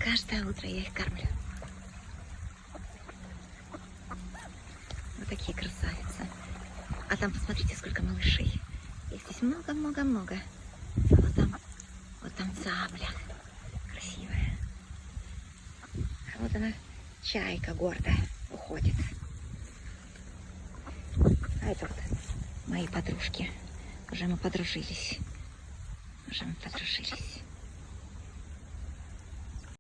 Каждое утро я их кормлю. Вот такие красавицы. А там посмотрите, сколько малышей. Их здесь много-много-много. Вот там цапля. Красивая. А вот она, чайка гордая, уходит. А это вот мои подружки. Уже мы подружились.